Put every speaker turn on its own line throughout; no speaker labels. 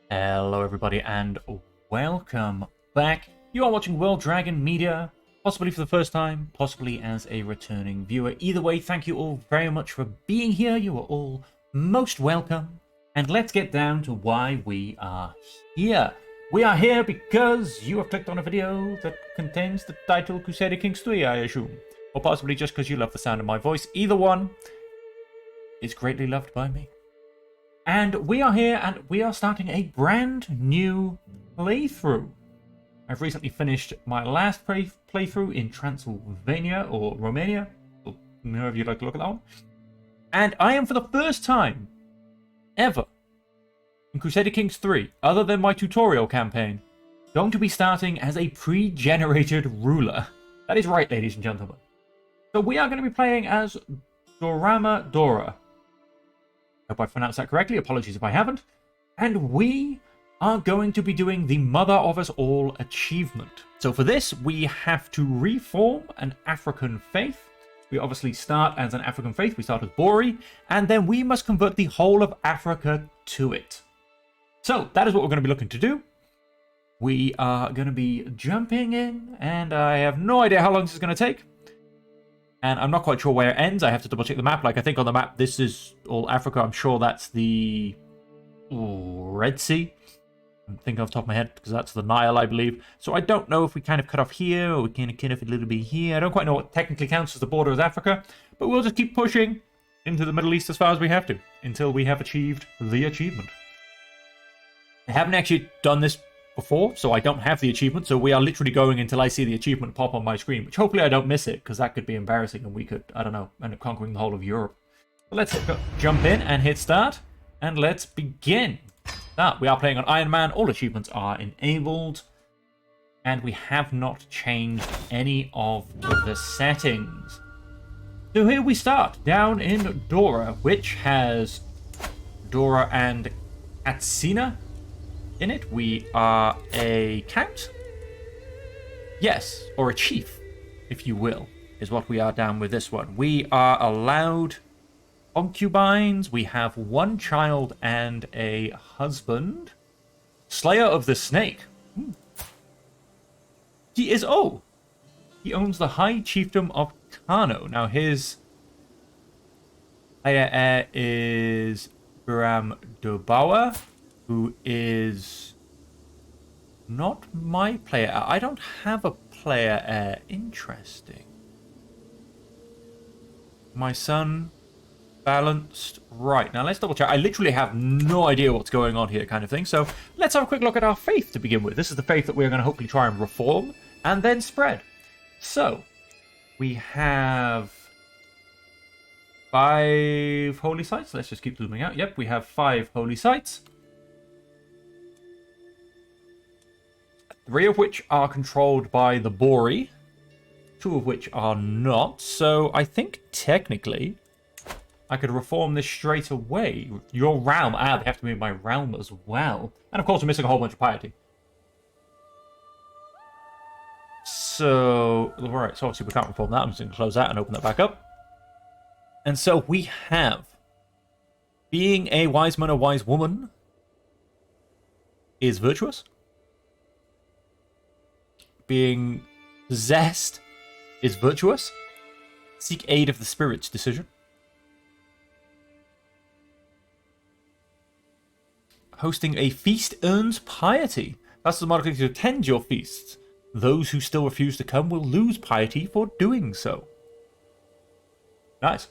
Hello everybody and welcome back. You are watching World Dragon Media, possibly for the first time, possibly as a returning viewer. Either way, thank you all very much for being here. You are all most welcome. And let's get down to why we are here. We are here because you have clicked on a video that contains the title Crusader Kings 3, I assume. Or possibly just because you love the sound of my voice. Either one is greatly loved by me. And we are here, and we are starting a brand new playthrough. I've recently finished my last playthrough in Transylvania, or Romania, or however you'd like to look at that one. And I am, for the first time ever in Crusader Kings 3, other than my tutorial campaign, going to be starting as a pre-generated ruler. That is right, ladies and gentlemen. So we are going to be playing as Daurama Daura. Hope I pronounced that correctly. Apologies if I haven't. And we are going to be doing the Mother of Us All achievement. So for this, we have to reform an African faith. We obviously start as an African faith. We start as Bori. And then we must convert the whole of Africa to it. So that is what we're going to be looking to do. We are going to be jumping in. And I have no idea how long this is going to take. And I'm not quite sure where it ends. I have to double check the map. Like, I think on the map, this is all Africa. I'm sure that's the Red Sea. I'm thinking off the top of my head, because that's the Nile, I believe. So I don't know if we kind of cut off here, or we kind of cut off a little bit here. I don't quite know what technically counts as the border of Africa. But we'll just keep pushing into the Middle East as far as we have to, until we have achieved the achievement. I haven't actually done this before, so I don't have the achievement, so we are literally going until I see the achievement pop on my screen, which hopefully I don't miss it, because that could be embarrassing and we could, I don't know, end up conquering the whole of Europe. But let's jump in and hit start, and let's begin. Now, we are playing on Iron Man, all achievements are enabled, and we have not changed any of the settings. So here we start, down in Daura, which has Daura and Atsina in it. We are a count? Yes, or a chief, if you will, is what we are down with this one. We are allowed concubines. We have one child and a husband. Slayer of the Snake. He is, he owns the High Chiefdom of Kano. Now his heir is Daurama Daura, who is not my player. I don't have a player heir. Interesting. My son balanced. Right, now let's double check. I literally have no idea what's going on here, kind of thing. So let's have a quick look at our faith to begin with. This is the faith that we're going to hopefully try and reform and then spread. So we have 5 holy sites. Let's just keep zooming out. Yep, we have 5 holy sites. 3 of which are controlled by the Bori, 2 of which are not. So I think technically I could reform this straight away. Your realm, they have to be in my realm as well. And of course we're missing a whole bunch of piety. So, alright, so obviously we can't reform that. I'm just going to close that and open that back up. And so we have, being a wise man or wise woman is virtuous. Being possessed is virtuous. Seek aid of the spirits, decision. Hosting a feast earns piety. That's the modifier to attend your feasts. Those who still refuse to come will lose piety for doing so. Nice.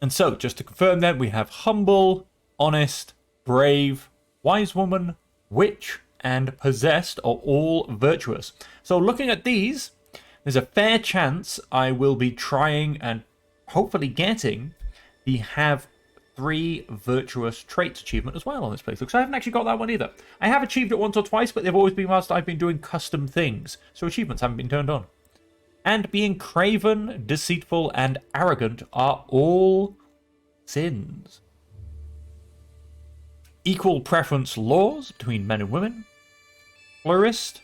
And so, just to confirm then, we have humble, honest, brave, wise woman, witch, and possessed are all virtuous. So looking at these, there's a fair chance I will be trying and hopefully getting the have 3 virtuous traits achievement as well on this playthrough, because I haven't actually got that one either. I have achieved it once or twice, but they've always been whilst I've been doing custom things, so achievements haven't been turned on. And being craven, deceitful, and arrogant are all sins. Equal preference laws between men and women. Florist.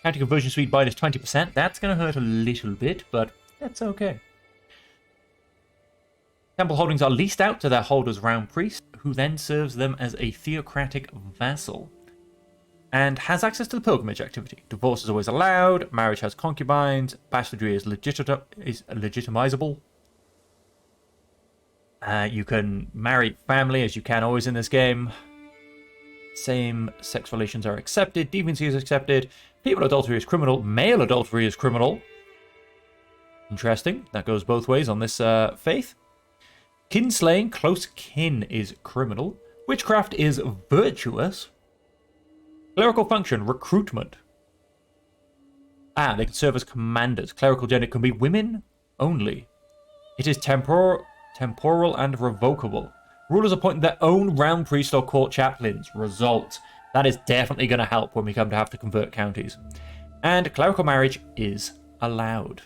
County conversion speed minus 20%. That's going to hurt a little bit, but that's okay. Temple holdings are leased out to their holders round priest, who then serves them as a theocratic vassal. And has access to the pilgrimage activity. Divorce is always allowed. Marriage has concubines. Bastardry is legitimizable. You can marry family, as you can always in this game. Same-sex relations are accepted. Deviancy is accepted. Female adultery is criminal. Male adultery is criminal. Interesting. That goes both ways on this faith. Kinslaying, close kin, is criminal. Witchcraft is virtuous. Clerical function, recruitment. They can serve as commanders. Clerical gender can be women only. It is temporal and revocable. Rulers appoint their own round priest or court chaplains. Result. That is definitely going to help when we come to have to convert counties. And clerical marriage is allowed.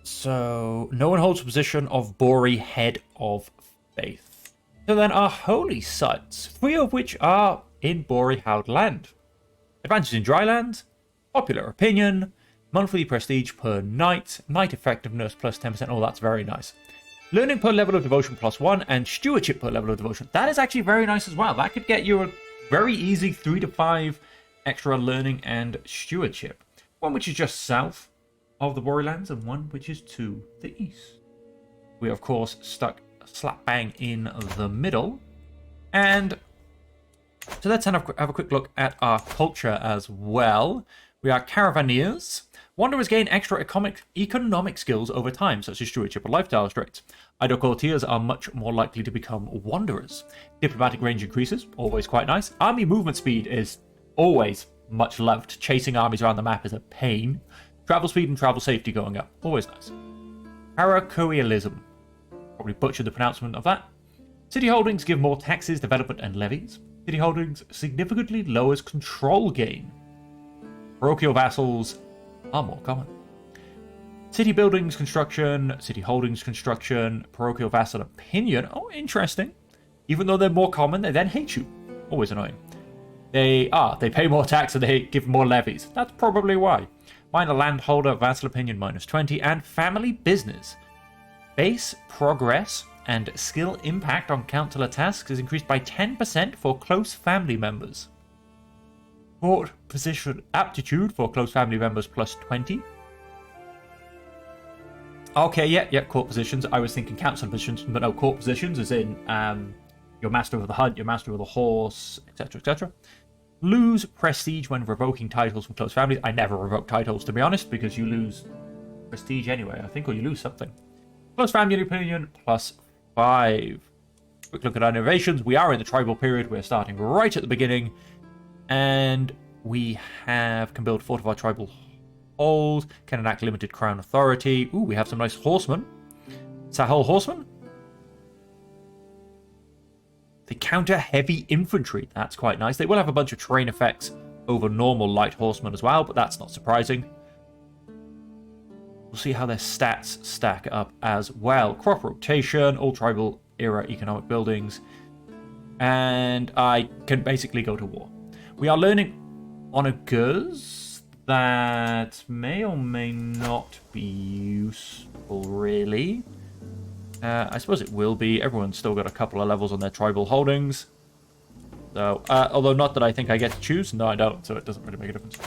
So, no one holds the position of Bori, head of faith. So then our holy sites, 3 of which are in Bori held land. Advantage in dry land, popular opinion, monthly prestige per night, night effectiveness plus 10%, oh that's very nice. Learning per level of devotion plus 1, and stewardship per level of devotion. That is actually very nice as well. That could get you a very easy 3 to 5 extra learning and stewardship. One which is just south of the Bori lands, and one which is to the east. We are of course stuck slap bang in the middle. And so let's have a quick look at our culture as well. We are caravaneers. Wanderers gain extra economic skills over time, such as stewardship or lifestyle traits. Idle courtiers are much more likely to become wanderers. Diplomatic range increases, always quite nice. Army movement speed is always much loved. Chasing armies around the map is a pain. Travel speed and travel safety going up, always nice. Paracoealism. Probably butchered the pronouncement of that. City holdings give more taxes, development, and levies. City holdings significantly lowers control gain. Parochial vassals are more common. City buildings construction, city holdings construction, parochial vassal opinion. Oh, interesting. Even though they're more common, they then hate you. Always annoying. They pay more tax and they give more levies. That's probably why. Minor landholder, vassal opinion -20, and family business. Base progress and skill impact on councillor tasks is increased by 10% for close family members. Court position aptitude for close family members +20. Okay, yeah, court positions. I was thinking councillor positions, but no, court positions is in your master of the hunt, your master of the horse, etc., etc. Lose prestige when revoking titles from close families. I never revoke titles, to be honest, because you lose prestige anyway, I think, or you lose something. Close family opinion +5. Quick look at our innovations. We are in the tribal period. We're starting right at the beginning. And we can build fortified tribal halls, can enact limited crown authority. Ooh, we have some nice horsemen. Sahel horsemen. They counter heavy infantry. That's quite nice. They will have a bunch of terrain effects over normal light horsemen as well, but that's not surprising. We'll see how their stats stack up as well. Crop rotation, all tribal era economic buildings. And I can basically go to war. We are learning onagers that may or may not be useful, really. I suppose it will be. Everyone's still got a couple of levels on their tribal holdings. So, although not that I think I get to choose. No, I don't, so it doesn't really make a difference.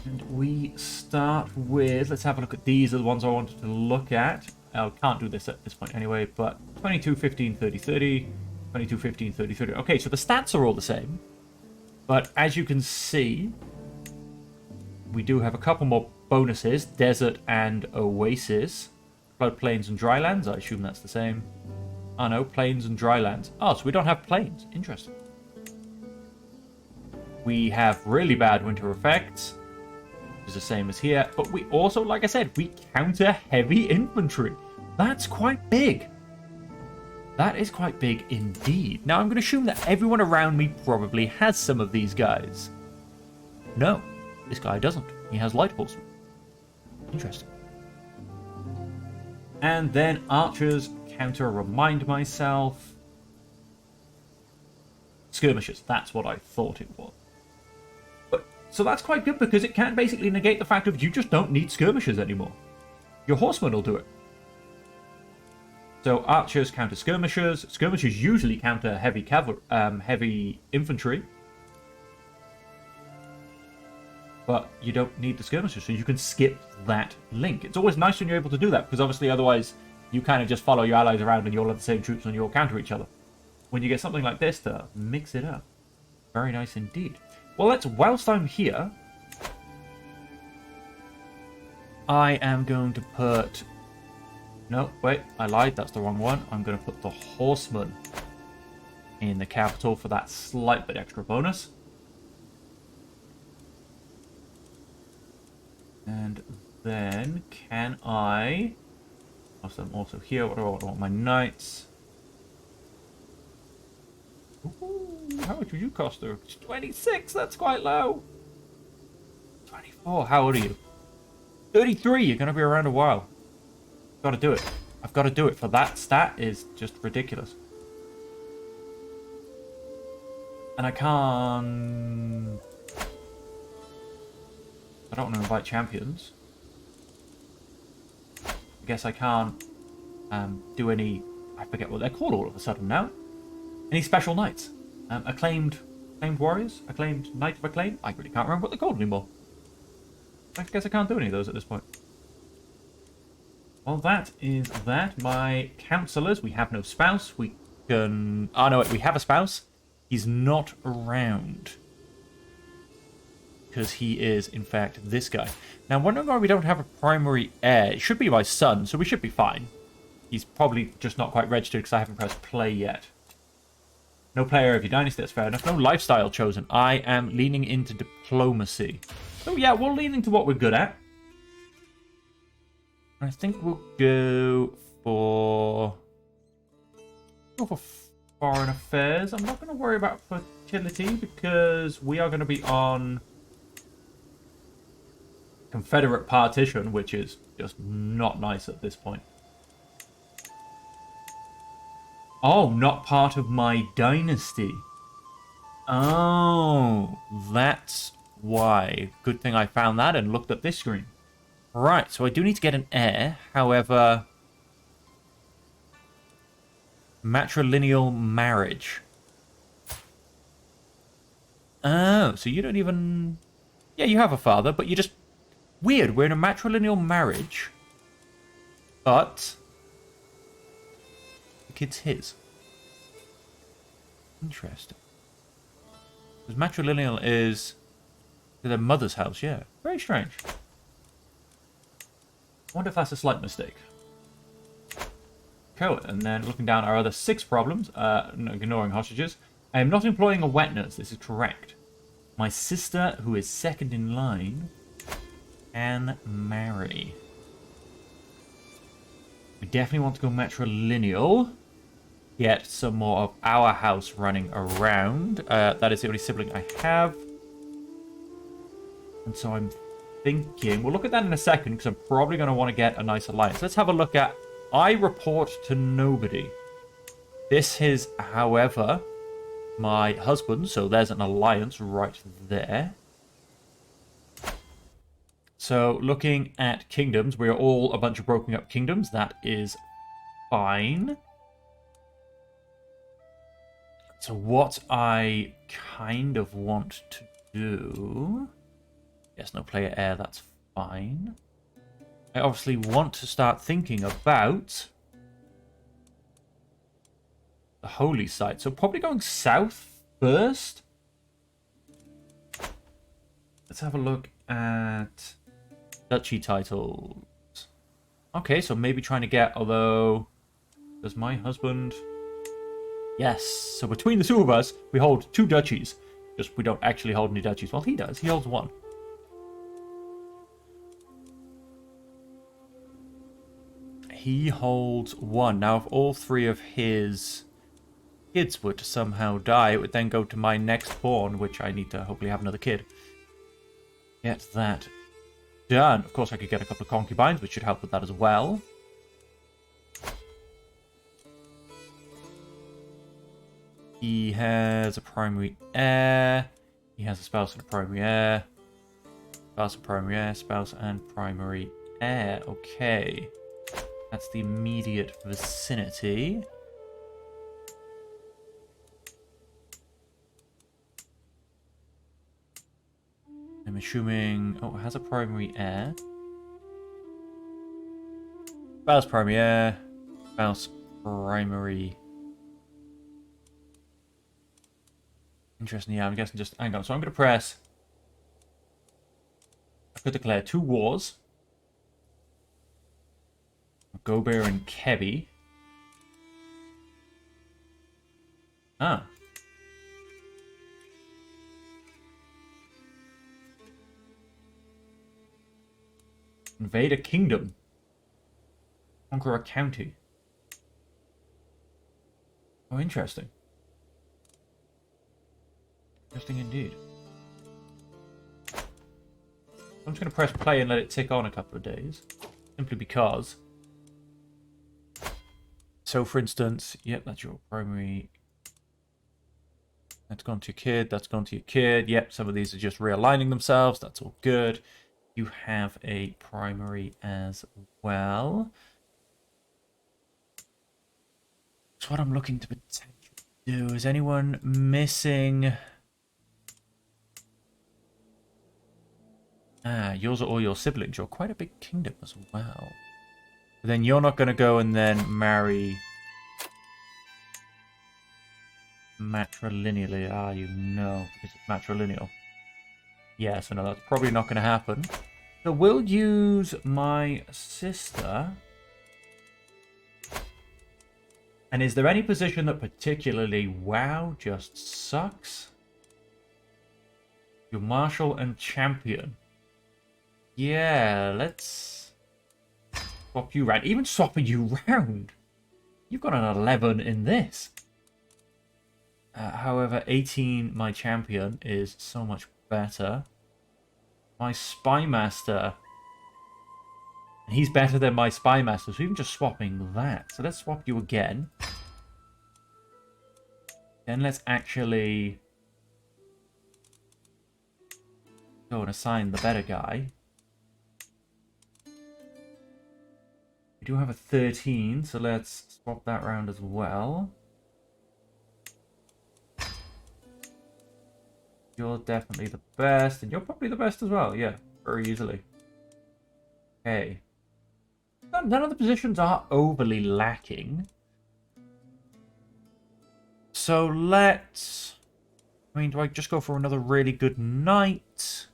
And we start with, let's have a look at these are the ones I wanted to look at. I can't do this at this point anyway, but 22, 15, 30, 30, 22, 15, 30, 30. Okay, so the stats are all the same, but as you can see, we do have a couple more bonuses, desert and oasis. Floodplains and drylands, I assume that's the same. Oh no, plains and drylands. Oh, so we don't have plains. Interesting. We have really bad winter effects, which is the same as here, but we also, like I said, we counter heavy infantry. That's quite big. That is quite big indeed. Now, I'm going to assume that everyone around me probably has some of these guys. No, this guy doesn't. He has light horsemen. Interesting. And then archers counter remind myself. Skirmishers, that's what I thought it was. But so that's quite good because it can basically negate the fact of you just don't need skirmishers anymore. your horsemen will do it. So archers counter skirmishers. Skirmishers usually counter heavy infantry. But you don't need the skirmishers, so you can skip that link. It's always nice when you're able to do that, because obviously otherwise you kind of just follow your allies around and you'll have the same troops and you'll counter each other. When you get something like this to mix it up. Very nice indeed. Well, whilst I'm here, I am going to put... No, wait, I lied. That's the wrong one. I'm going to put the horsemen in the capital for that slight bit extra bonus. And then can I... I'm also here. What do I want? My knights. Ooh, how much would you cost her? 26. That's quite low. 24. How old are you? 33. You're going to be around a while. Got to do it. I've got to do it. For that stat is just ridiculous. And I can't... I don't want to invite champions. I guess I can't do any... I forget what they're called all of a sudden now. Any special knights? Acclaimed warriors? Acclaimed knight of acclaim? I really can't remember what they're called anymore. I guess I can't do any of those at this point. Well, that is that. My councillors, we have no spouse. We can... Oh, no, wait, we have a spouse. He's not around. Because he is, in fact, this guy. Now, I'm wondering why we don't have a primary heir. It should be my son, so we should be fine. He's probably just not quite registered because I haven't pressed play yet. No player of your dynasty, that's fair enough. No lifestyle chosen. I am leaning into diplomacy. So, yeah, we'll lean into what we're good at. I think we'll go for foreign affairs. I'm not going to worry about fertility because we are going to be on Confederate partition, which is just not nice at this point. Oh, not part of my dynasty. Oh, that's why. Good thing I found that and looked at this screen. Right, so I do need to get an heir. However, matrilineal marriage. Oh, so you don't even... Yeah, you have a father, but you just... Weird, we're in a matrilineal marriage, but the kid's his. Interesting. Because matrilineal is their mother's house, yeah. Very strange. I wonder if that's a slight mistake. Cool, and then looking down our other 6 problems, ignoring hostages. I am not employing a wet nurse, this is correct. My sister, who is second in line... and marry. We definitely want to go matrilineal. Get some more of our house running around. That is the only sibling I have. And so I'm thinking... We'll look at that in a second, because I'm probably going to want to get a nice alliance. Let's have a look at... I report to nobody. This is, however, my husband. So there's an alliance right there. So, looking at kingdoms, we are all a bunch of broken up kingdoms. That is fine. So, what I kind of want to do... Yes, no player heir, that's fine. I obviously want to start thinking about the holy site. So, probably going south first. Let's have a look at... duchy titles. Okay, so maybe trying to get, although... Does my husband... Yes, so between the two of us, we hold 2 duchies. Just we don't actually hold any duchies. Well, he does. He holds 1. He holds 1. Now, if all 3 of his kids were to somehow die, it would then go to my next born, which I need to hopefully have another kid. Get that done. Of course, I could get a couple of concubines, which should help with that as well. He has a primary heir. He has a spouse and a primary heir. Spouse and primary heir. Spouse and primary heir. Okay. That's the immediate vicinity. I'm assuming... Oh, it has a primary heir. Spouse primary heir. Spouse primary... Interesting, yeah, I'm guessing just... Hang on, so I'm going to press... I could declare 2 wars. Gober and Kebi. Ah. Invade a kingdom. Conquer a county. Oh, interesting. Interesting indeed. I'm just going to press play and let it tick on a couple of days. Simply because... So, for instance, yep, that's your primary. That's gone to your kid. That's gone to your kid. Yep, some of these are just realigning themselves. That's all good. You have a primary as well. That's what I'm looking to potentially do. Is anyone missing? Ah, yours are all your siblings. You're quite a big kingdom as well. But then you're not going to go and then marry matrilineally, are you? No, because it's matrilineal. Yeah, so no, that's probably not going to happen. So we'll use my sister. And is there any position that particularly, wow, just sucks? Your marshal and champion. Yeah, let's... swap you round. Even swapping you round. You've got an 11 in this. However, 18, my champion, is so much better. My spy master. He's better than my spy master. So even just swapping that. So let's swap you again. Then let's actually go and assign the better guy. We do have a 13, so let's swap that round as well. You're definitely the best, and you're probably the best as well. Yeah, very easily. Okay. None of the positions are overly lacking. So let's... I mean, do I just go for another really good knight?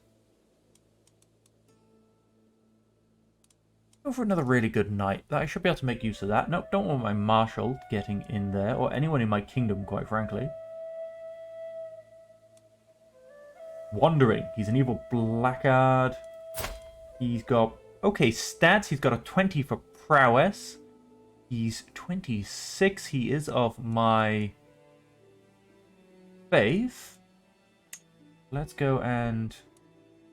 Go for another really good knight. I should be able to make use of that. Nope, don't want my marshal getting in there, or anyone in my kingdom, quite frankly. Wandering. He's an evil blackguard. He's got... okay, stats. He's got a 20 for prowess. He's 26. He is of my faith. Let's go and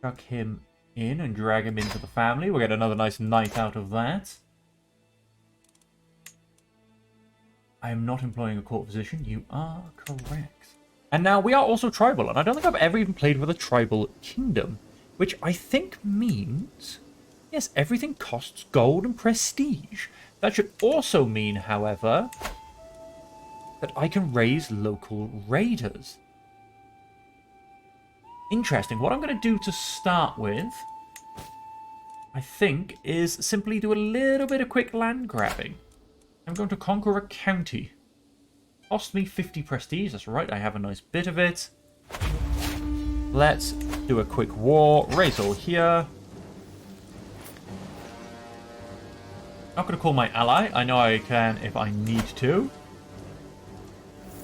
chuck him in and drag him into the family. We'll get another nice knight out of that. I am not employing a court position. You are correct. And now we are also tribal, and I don't think I've ever even played with a tribal kingdom, which I think means, yes, everything costs gold and prestige. That should also mean, however, that I can raise local raiders. Interesting. What I'm going to do to start with, I think, is simply do a little bit of quick land grabbing. I'm going to conquer a county. Cost me 50 prestige. That's right, I have a nice bit of it. Let's do a quick war. Raise all here. Not going to call my ally. I know I can if I need to.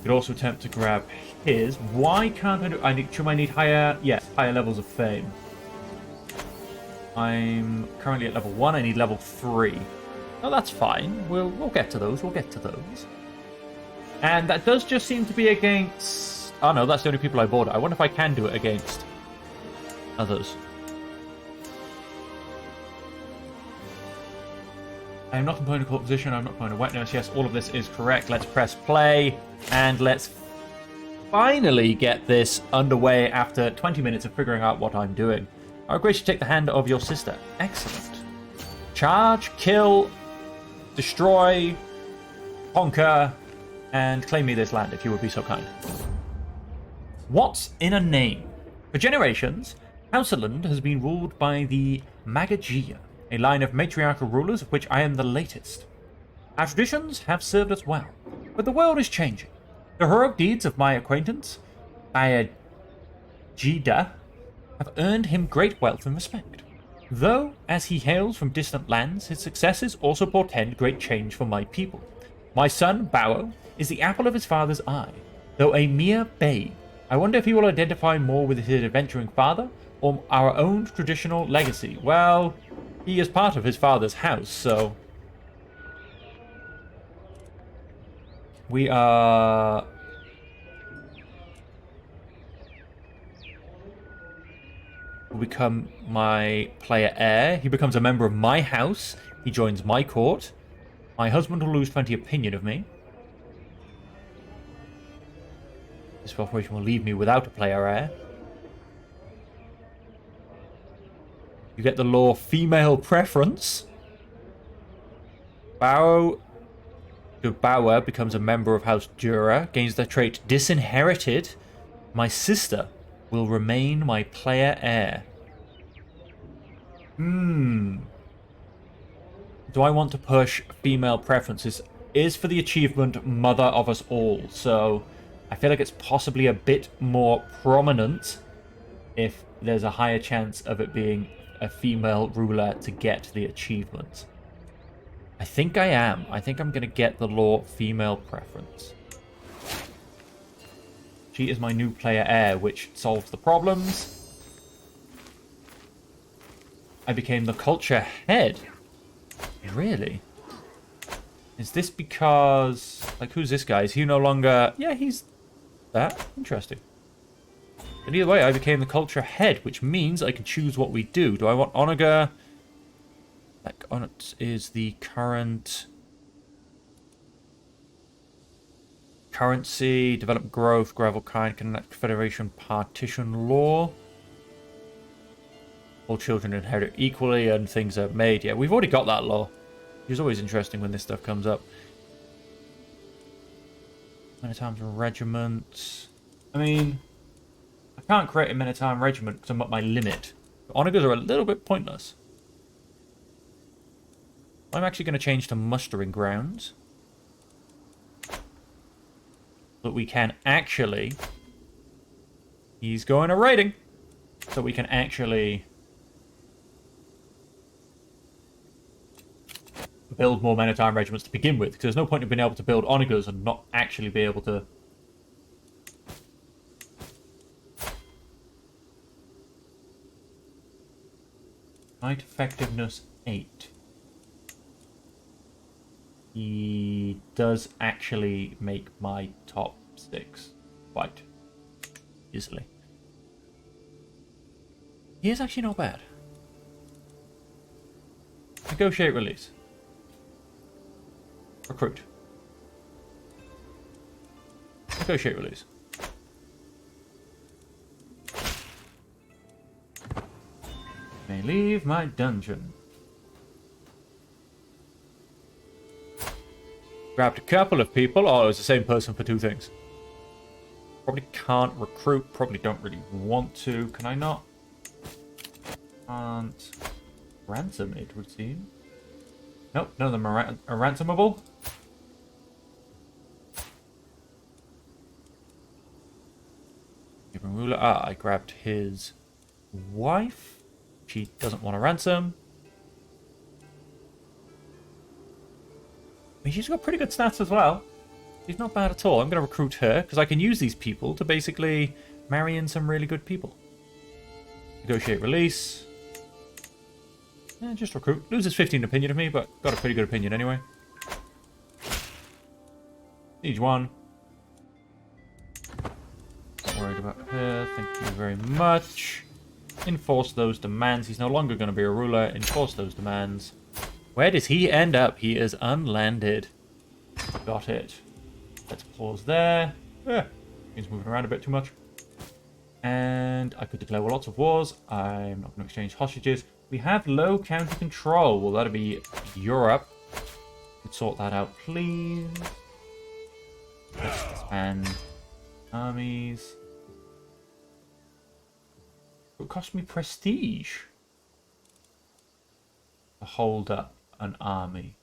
Could also attempt to grab his. Why can't I do... should I need higher... yes, higher levels of fame. I'm currently at level 1. I need level 3. No, that's fine. We'll get to those. We'll get to those. And that does just seem to be against... oh no, that's the only people I bought. I wonder if I can do it against others. I am not employing a court position. I'm not employing a wet nurse. Yes, all of this is correct. Let's press play. And let's finally get this underway after 20 minutes of figuring out what I'm doing. I request you take the hand of your sister. Excellent. Charge, kill, destroy, conquer, and claim me this land if you would be so kind. What's in a name? For generations, Hausaland has been ruled by the Magagia, a line of matriarchal rulers of which I am the latest. Our traditions have served us well, but the world is changing. The heroic deeds of my acquaintance, Ayajida, have earned him great wealth and respect. Though, as he hails from distant lands, his successes also portend great change for my people. My son, Bao, is the apple of his father's eye. Though a mere babe, I wonder if he will identify more with his adventuring father or our own traditional legacy. Well, he is part of his father's house, so... We are... will become my player heir. He becomes a member of my house. He joins my court. My husband will lose plenty opinion of me. This operation will leave me without a player heir. You get the law female preference. Bauer becomes a member of House Dura, gains the trait Disinherited. My sister will remain my player heir. Do I want to push female preferences? Is for the achievement Mother of Us All, so I feel like it's possibly a bit more prominent if there's a higher chance of it being a female ruler to get the achievement. I think I am. I think I'm going to get the law female preference. She is my new player heir, which solves the problems. I became the culture head. Really? Is this because... like, who's this guy? Is he no longer... yeah, he's... that? Interesting. But either way, I became the culture head, which means I can choose what we do. Do I want Onaga? That is the current... currency, development growth, gravel kind, connect federation, partition law. All children inherit equally and things are made. Yeah, we've already got that law. It's always interesting when this stuff comes up. Many times regiment. I mean, I can't create a Minotime regiment because I'm at my limit. Onagas are a little bit pointless. I'm actually going to change to mustering grounds. But we can actually... he's going to raiding. So we can actually... build more Men-at-Arms regiments to begin with. Because there's no point in being able to build Onagas and not actually be able to... Fight effectiveness 8. He does actually make my top 6 quite easily. He is actually not bad. Negotiate release. Recruit. Negotiate release. May leave my dungeon. Grabbed a couple of people. Oh, it was the same person for 2 things. Probably can't recruit. Probably don't really want to. Can I not? Can't ransom it, would seem. Nope, none of them are ransomable. Ruler. Ah, I grabbed his wife. She doesn't want a ransom. I mean, she's got pretty good stats as well. She's not bad at all. I'm going to recruit her, because I can use these people to basically marry in some really good people. Negotiate release. Just recruit. Loses 15 opinion of me, but got a pretty good opinion anyway. Siege 1. Not worried about her. Thank you very much. Enforce those demands. He's no longer going to be a ruler. Enforce those demands. Where does he end up? He is unlanded. Got it. Let's pause there. He's moving around a bit too much. And I could declare lots of wars. I'm not going to exchange hostages. We have low county control. Well, that'll be Europe. Could sort that out, please. Let's expand armies. It would cost me prestige to hold up an army.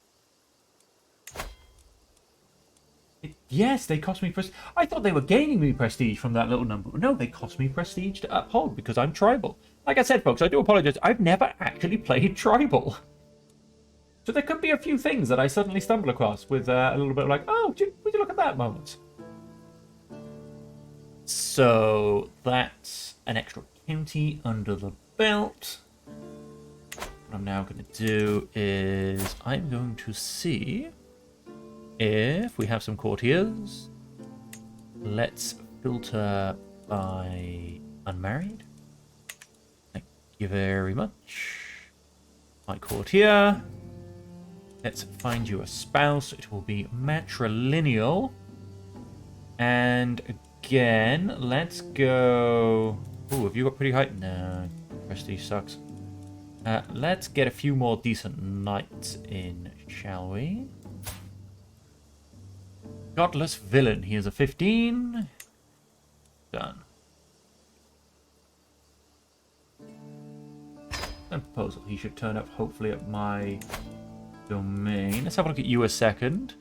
Yes, they cost me prestige. I thought they were gaining me prestige from that little number. No, they cost me prestige to uphold because I'm tribal. Like I said, folks, I do apologize. I've never actually played tribal. So there could be a few things that I suddenly stumble across with a little bit of like, oh, would you look at that moment? So that's an extra county under the belt. What I'm now going to do is I'm going to see if we have some courtiers. Let's filter by unmarried. Thank you very much. My courtier. Let's find you a spouse. It will be matrilineal. And again, let's go... Ooh, have you got pretty high? No, prestige sucks. Let's get a few more decent knights in, shall we? Godless villain. He is a 15. Done. And proposal. He should turn up hopefully at my domain. Let's have a look at you a second.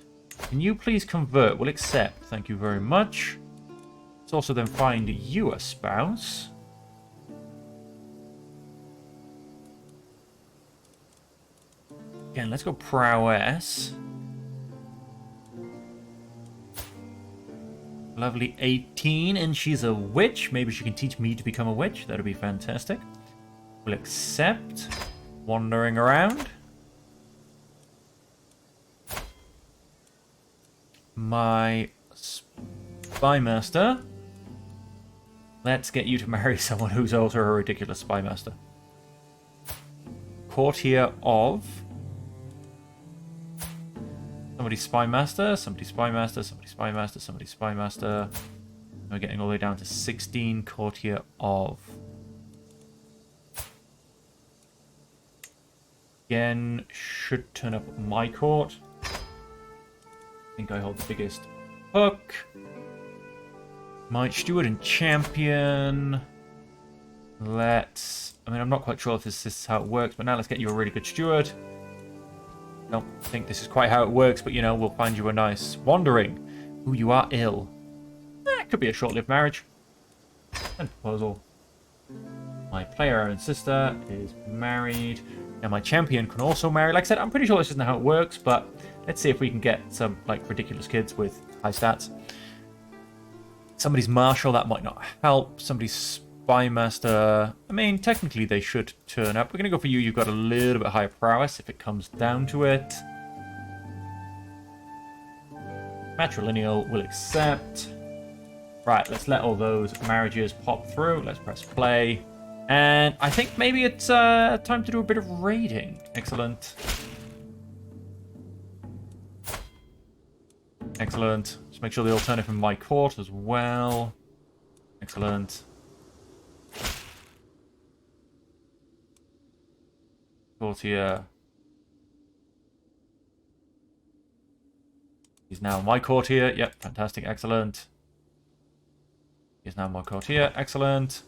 Can you please convert? We'll accept. Thank you very much. Let's also then find you a spouse. Again, let's go prowess. Lovely 18, and she's a witch. Maybe she can teach me to become a witch. That would be fantastic. We'll accept. Wandering around. My spymaster. Let's get you to marry someone who's also a ridiculous spymaster. Courtier of... Somebody spymaster, somebody spymaster, somebody spymaster, somebody spymaster. We're getting all the way down to 16 courtier of. Again, should turn up at my court. I think I hold the biggest hook. My steward and champion. Let's... I mean, I'm not quite sure if this is how it works, but now let's get you a really good steward. Don't think this is quite how it works, but you know, we'll find you a nice wandering. Ooh, you are ill. Could be a short-lived marriage. And proposal. My player-owned sister is married. Now my champion can also marry. Like I said, I'm pretty sure this isn't how it works, but let's see if we can get some like ridiculous kids with high stats. Somebody's marshal, that might not help. Somebody's spymaster. I mean, technically they should turn up. We're going to go for you. You've got a little bit higher prowess if it comes down to it. Matrilineal will accept. Right, let's let all those marriages pop through. Let's press play. And I think maybe it's time to do a bit of raiding. Excellent. Excellent. Just make sure they all turn up in my court as well. Excellent. Courtier. He's now my courtier. Yep, fantastic, excellent. He's now my courtier, excellent.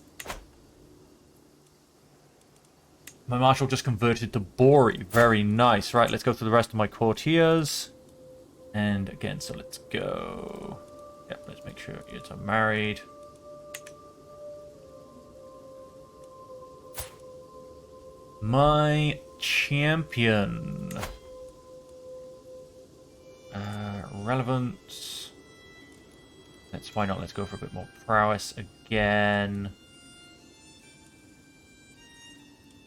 My marshal just converted to Bori. Very nice. Right, let's go through the rest of my courtiers. And again, so let's go. Yep, let's make sure it's married. My champion. Relevance. Why not? Let's go for a bit more prowess again.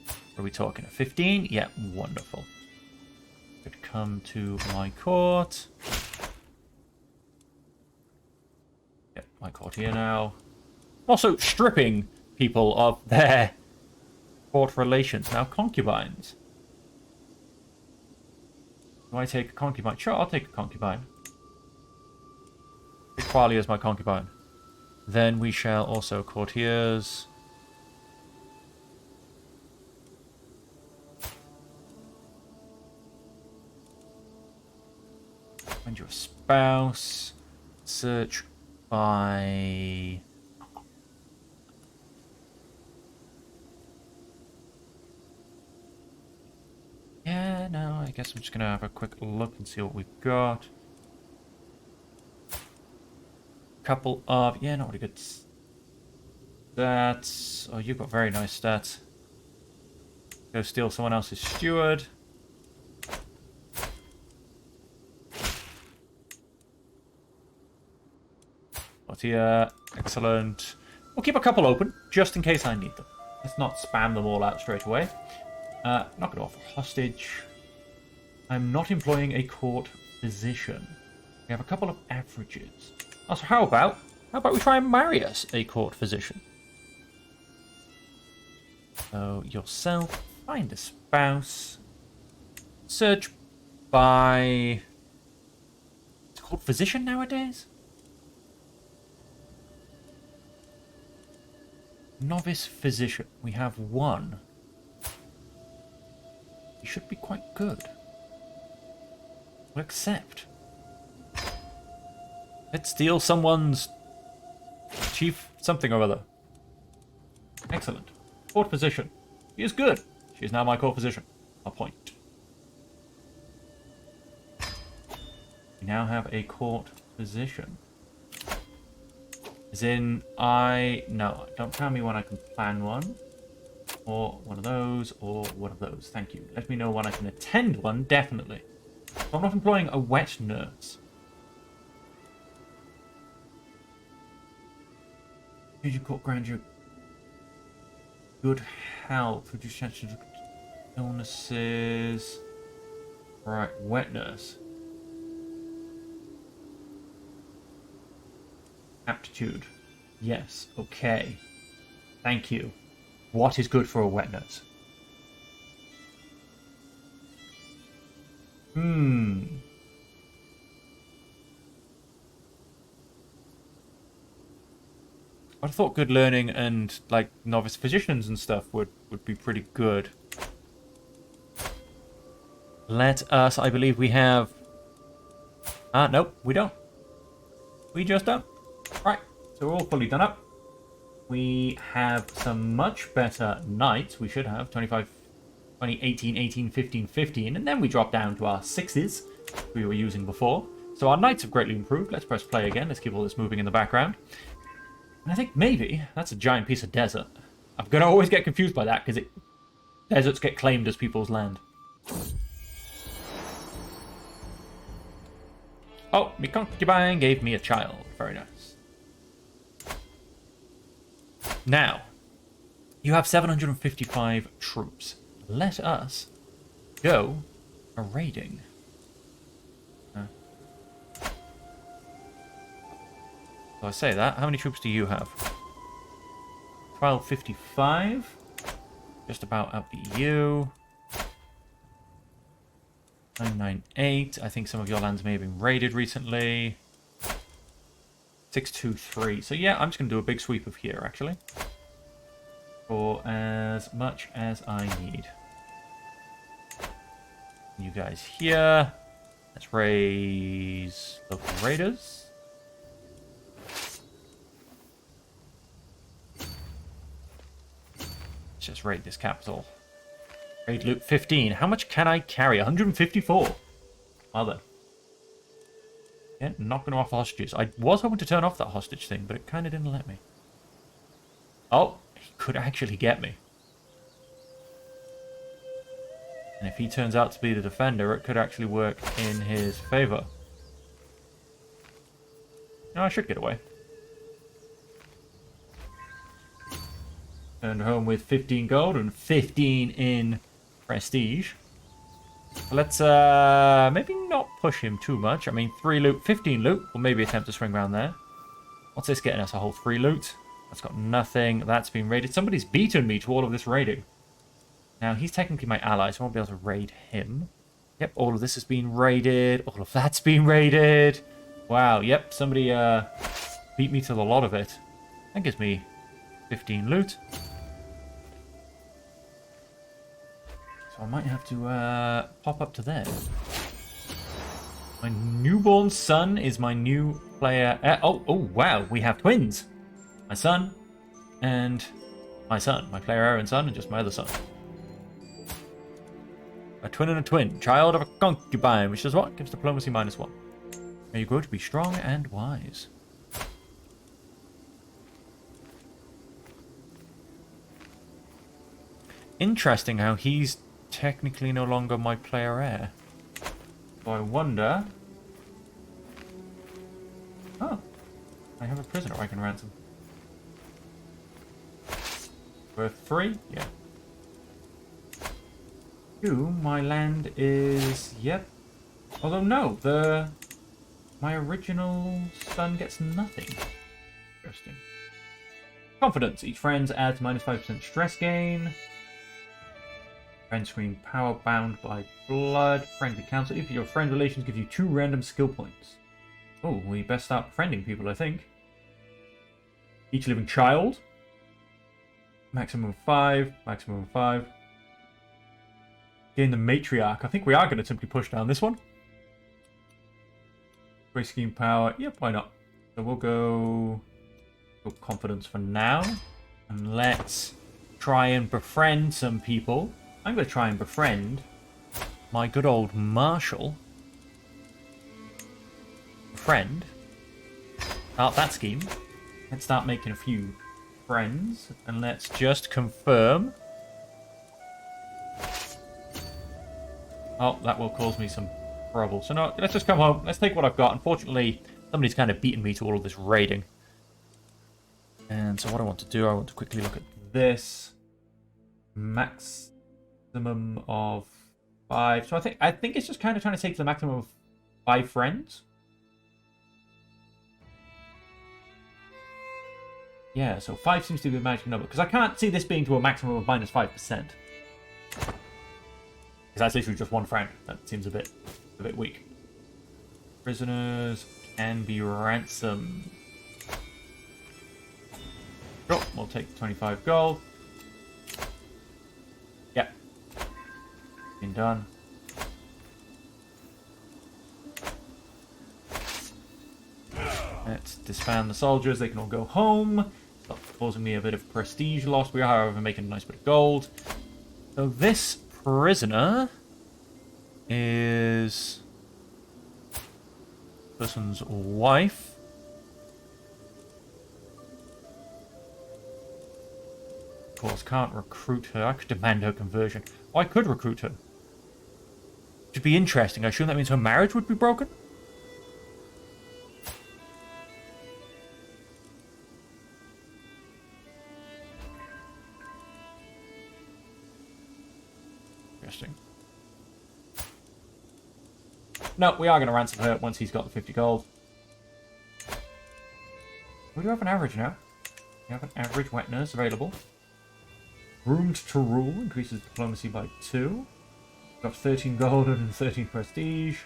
What are we talking? A 15? Yeah, wonderful. Could come to my court. Yep, my court here now. Also stripping people of their court relations. Now concubines. Do I take a concubine? Sure, I'll take a concubine. Take Qualia as my concubine. Then we shall also courtiers. Find your spouse. Search by... Yeah, no, I guess I'm just going to have a quick look and see what we've got. Couple of... Yeah, not really good stats. Oh, you've got very nice stats. Go steal someone else's steward. What's here? Excellent. We'll keep a couple open, just in case I need them. Let's not spam them all out straight away. Not going to offer hostage. I'm not employing a court physician. We have a couple of averages. Oh, so how about we try and marry us a court physician? So yourself, find a spouse. Search by... It's called physician nowadays? Novice physician. We have one. He should be quite good. We'll accept. Let's steal someone's chief something or other. Excellent. Court physician. He is good. She is now my court physician. A point. We now have a court physician. As in, no, don't tell me when I can plan one. Or one of those, or one of those. Thank you. Let me know when I can attend one, definitely. So I'm not employing a wet nurse. Did you court grandeur? Good health. Reduce chances of illnesses. Right, wet nurse. Aptitude. Yes, okay. Thank you. What is good for a wet nurse? I thought good learning and like novice physicians and stuff would be pretty good. Let us, I believe we have... nope, we don't. We just don't. Right, so we're all fully done up. We have some much better knights. We should have 25, 20, 18, 18, 15, 15. And then we drop down to our 6s we were using before. So our knights have greatly improved. Let's press play again. Let's keep all this moving in the background. And I think maybe that's a giant piece of desert. I'm going to always get confused by that because deserts get claimed as people's land. Oh, my concubine gave me a child. Very nice. Now, you have 755 troops. Let us go a-raiding. So I say that. How many troops do you have? 1255. Just about outbeat you. 998. I think some of your lands may have been raided recently. 623. So yeah, I'm just going to do a big sweep of here, actually. For as much as I need. You guys here. Let's raise local raiders. Let's just raid this capital. Raid loot 15. How much can I carry? 154. Well then. Yeah, not going to offer hostages. I was hoping to turn off that hostage thing, but it kind of didn't let me. Oh, he could actually get me. And if he turns out to be the defender, it could actually work in his favor. No, I should get away. Turned home with 15 gold and 15 in prestige. Let's maybe not push him too much. I mean, 3 loot, 15 loot. We'll maybe attempt to swing around there. What's this getting us? A whole 3 loot. That's got nothing. That's been raided. Somebody's beaten me to all of this raiding. Now, he's technically my ally, so I won't be able to raid him. Yep, all of this has been raided. All of that's been raided. Wow, yep, somebody beat me to the lot of it. That gives me 15 loot. So I might have to pop up to there. My newborn son is my new player. Oh, wow, we have twins. My son and my son. My player Aaron's son and just my other son. A twin and a twin. Child of a concubine, which does what? Gives diplomacy -1. May you grow to be strong and wise. Interesting how he's technically no longer my player heir. So I wonder... Oh, I have a prisoner I can ransom. Worth 3? Yeah. 2, my land is... Yep. Although no, my original son gets nothing. Interesting. Confidence. Each friend adds -5% stress gain. Friend screen power bound by blood. Friendly counsel. If your friend relations give you 2 random skill points. Oh, we best start friending people, I think. Each living child. Maximum of 5. Maximum of 5. Gain the matriarch. I think we are going to simply push down this one. Race scheme power. Yep, why not? So we'll go confidence for now. And let's try and befriend some people. I'm going to try and befriend my good old Marshal. Friend. Start that scheme. Let's start making a few friends. And let's just confirm. Oh, that will cause me some trouble. So no, let's just come home. Let's take what I've got. Unfortunately, somebody's kind of beaten me to all of this raiding. And so what I want to do, I want to quickly look at this. Maximum of 5. So I think it's just kind of trying to take the maximum of 5 friends. Yeah, so 5 seems to be the magic number. Because I can't see this being to a maximum of -5%. Because that's literally just 1 friend. That seems a bit weak. Prisoners can be ransomed. Sure, we'll take 25 gold. Yeah. Been done. Let's disband the soldiers. They can all go home. Stop causing me a bit of prestige loss. We are, however, making a nice bit of gold. So this prisoner is person's wife. Of course, can't recruit her. I could demand her conversion. Oh, I could recruit her. Which would be interesting. I assume that means her marriage would be broken? Interesting. No, we are going to ransom her once he's got the 50 gold. We do have an average now. We have an average wet nurse available. Groomed to rule increases diplomacy by 2. Got 13 gold and 13 prestige.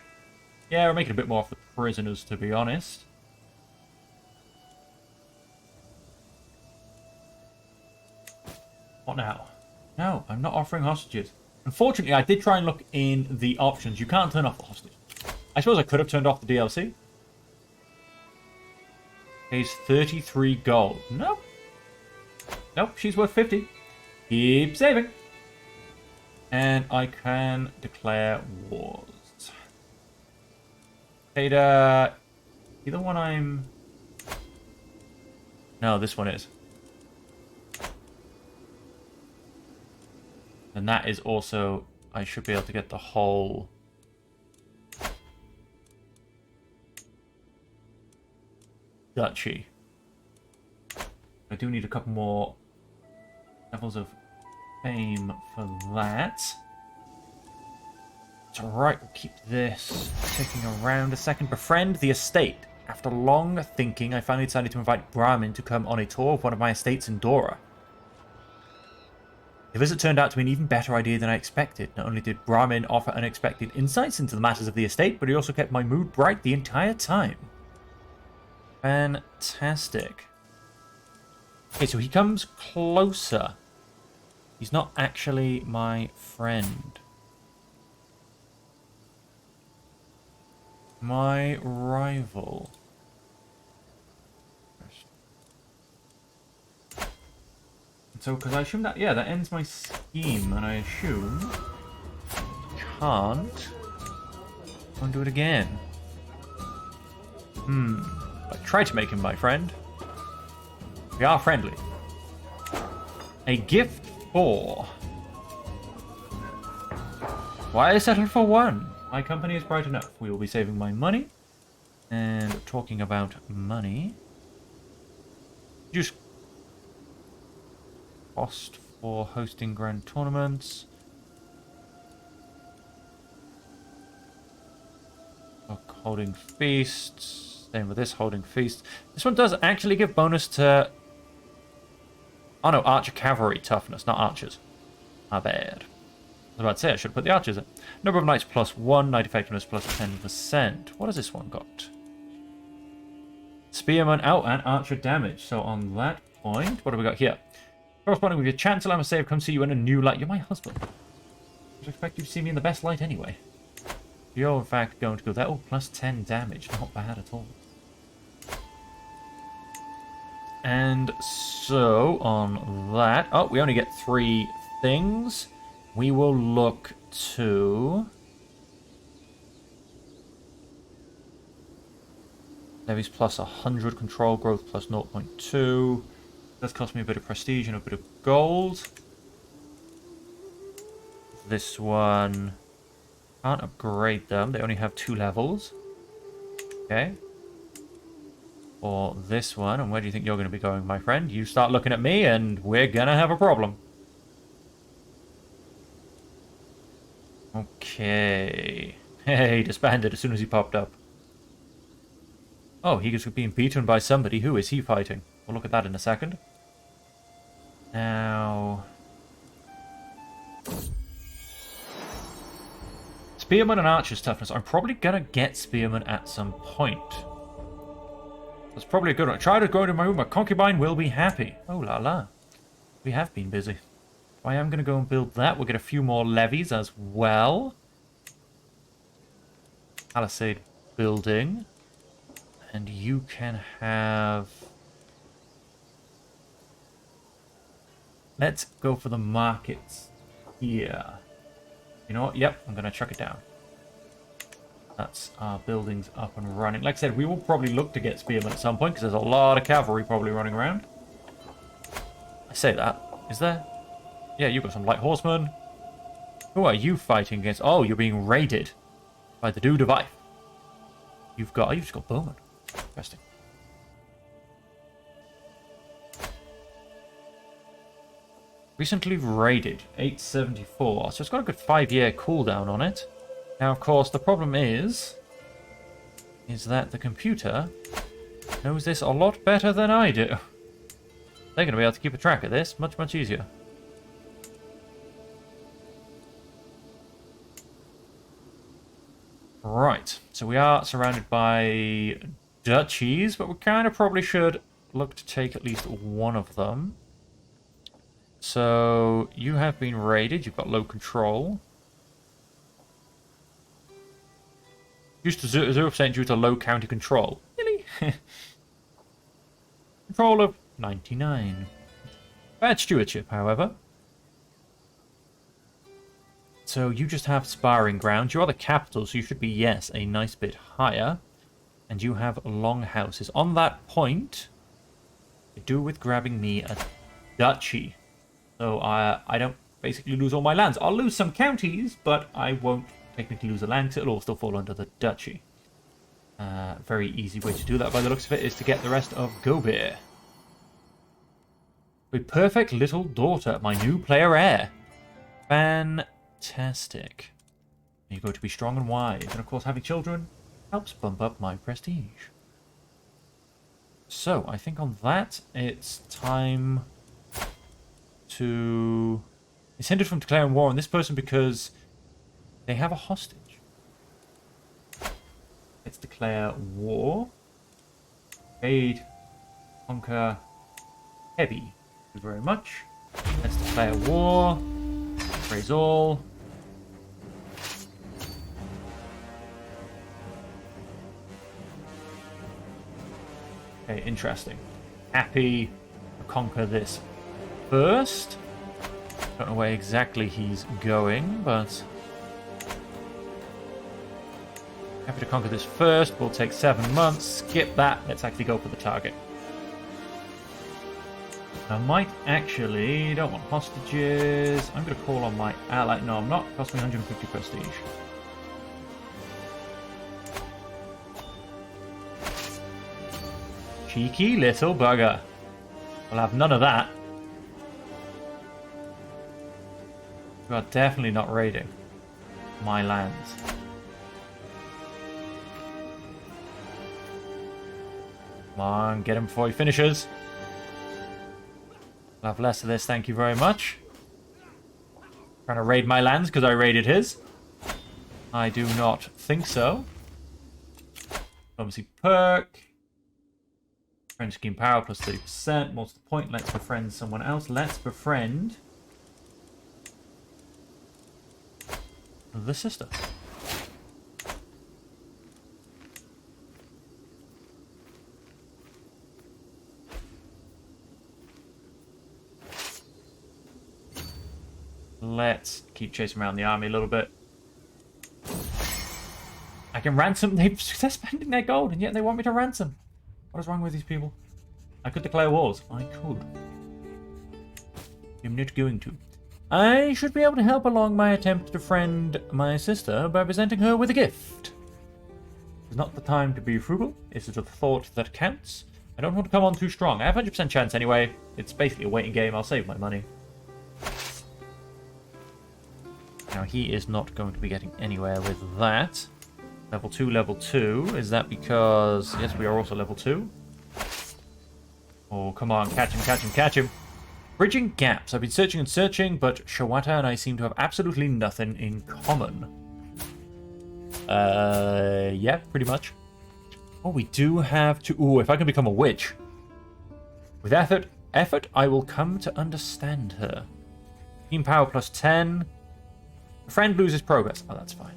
Yeah, we're making a bit more off the prisoners, to be honest. What now? No, I'm not offering hostages. Unfortunately, I did try and look in the options. You can't turn off the hostage. I suppose I could have turned off the DLC. Pays 33 gold. Nope. Nope, she's worth 50. Keep saving. And I can declare wars. Either one I'm... No, this one is. And that is also... I should be able to get the whole... duchy. I do need a couple more levels of fame for that. It's alright, we'll keep this taking around a second. Befriend the estate. After long thinking, I finally decided to invite Brahmin to come on a tour of one of my estates in Daura. The visit turned out to be an even better idea than I expected. Not only did Brahmin offer unexpected insights into the matters of the estate, but he also kept my mood bright the entire time. Fantastic. Okay, so he comes closer. He's not actually my friend. My rival. So, because I assume that, yeah, that ends my scheme, and I assume can't do it again. I tried to make him my friend. We are friendly. A gift for. Why settle for one? My company is bright enough. We will be saving my money. And talking about money. Just cost for hosting grand tournaments. Holding feasts. Same with this, holding feasts. This one does actually give bonus to... Oh no, archer cavalry toughness, not archers. My bad. I was about to say I should put the archers in. Number of knights +1, knight effectiveness +10%. What has this one got? Spearman out and archer damage. So on that point, what have we got here? Corresponding with your chancellor, I must say I've come to see you in a new light. You're my husband. I would expect you to see me in the best light anyway. You're in fact going to go there. Oh, +10 damage. Not bad at all. And so on that... Oh, we only get 3 things. We will look to... Levies +100, control growth +0.2. That's cost me a bit of prestige and a bit of gold. This one... Can't upgrade them. They only have 2 levels. Okay. Or this one. And where do you think you're going to be going, my friend? You start looking at me and we're going to have a problem. Okay. Hey, disbanded as soon as he popped up. Oh, he is being beaten by somebody. Who is he fighting? We'll look at that in a second. Now... Spearman and Archer's toughness. I'm probably going to get Spearman at some point. That's probably a good one. Try to go into my room. My concubine will be happy. Oh la la. We have been busy. I am going to go and build that. We'll get a few more levies as well. Palisade building. And you can have... Let's go for the markets here. You know what? Yep, I'm going to chuck it down. That's our buildings up and running. Like I said, we will probably look to get spearmen at some point because there's a lot of cavalry probably running around. I say that. Is there? Yeah, you've got some light horsemen. Who are you fighting against? Oh, you're being raided by the Dude of Ife. You've just got bowmen. Interesting. Recently raided, 874. So it's got a good 5-year cooldown on it. Now, of course, the problem is that the computer knows this a lot better than I do. They're going to be able to keep a track of this much, much easier. Right, so we are surrounded by duchies, but we kind of probably should look to take at least one of them. So, you have been raided, you've got low control. Used to 0% due to low county control. Really? Control of 99. Bad stewardship, however. So you just have sparring grounds. You are the capital, so you should be, yes, a nice bit higher. And you have long houses. On that point, you do with grabbing me a duchy. So I don't basically lose all my lands. I'll lose some counties, but I won't technically lose a land, because it'll all still fall under the duchy. Very easy way to do that by the looks of it is to get the rest of Gobir. A perfect little daughter, my new player heir. Fantastic. You're going to be strong and wise, and of course having children helps bump up my prestige. So, I think on that, it's time to... It's hindered from declaring war on this person because they have a hostage. Let's declare war. Aid. Conquer. Heavy. Thank you very much. Let's declare war. Praise all. Okay, interesting. Happy to conquer this first. Don't know where exactly he's going, but happy to conquer this first. We'll take 7 months. Skip that. Let's actually go for the target. I might actually... Don't want hostages. I'm going to call on my ally. No, I'm not. Cost me 150 prestige. Cheeky little bugger. We'll have none of that. We are definitely not raiding my lands. Come on, get him before he finishes. I'll have less of this, thank you very much. Trying to raid my lands because I raided his. I do not think so. Obviously, perk. Friend scheme power plus 30%. What's the point? Let's befriend someone else. Let's befriend the sister. Let's keep chasing around the army a little bit. I can ransom. They're spending their gold, and yet they want me to ransom. What is wrong with these people? I could declare wars. I could. I'm not going to. I should be able to help along my attempt to friend my sister by presenting her with a gift. It's not the time to be frugal. It's the thought that counts. I don't want to come on too strong. I have 100% chance anyway. It's basically a waiting game. I'll save my money. Now, he is not going to be getting anywhere with that. Level 2, level 2. Is that because... Yes, we are also level 2. Oh, come on. Catch him, catch him, catch him. Bridging gaps. I've been searching and searching, but Shawata and I seem to have absolutely nothing in common. Yeah, pretty much. Oh, we do have to... Ooh, if I can become a witch. With effort, I will come to understand her. Team power plus 10. A friend loses progress. Oh, that's fine.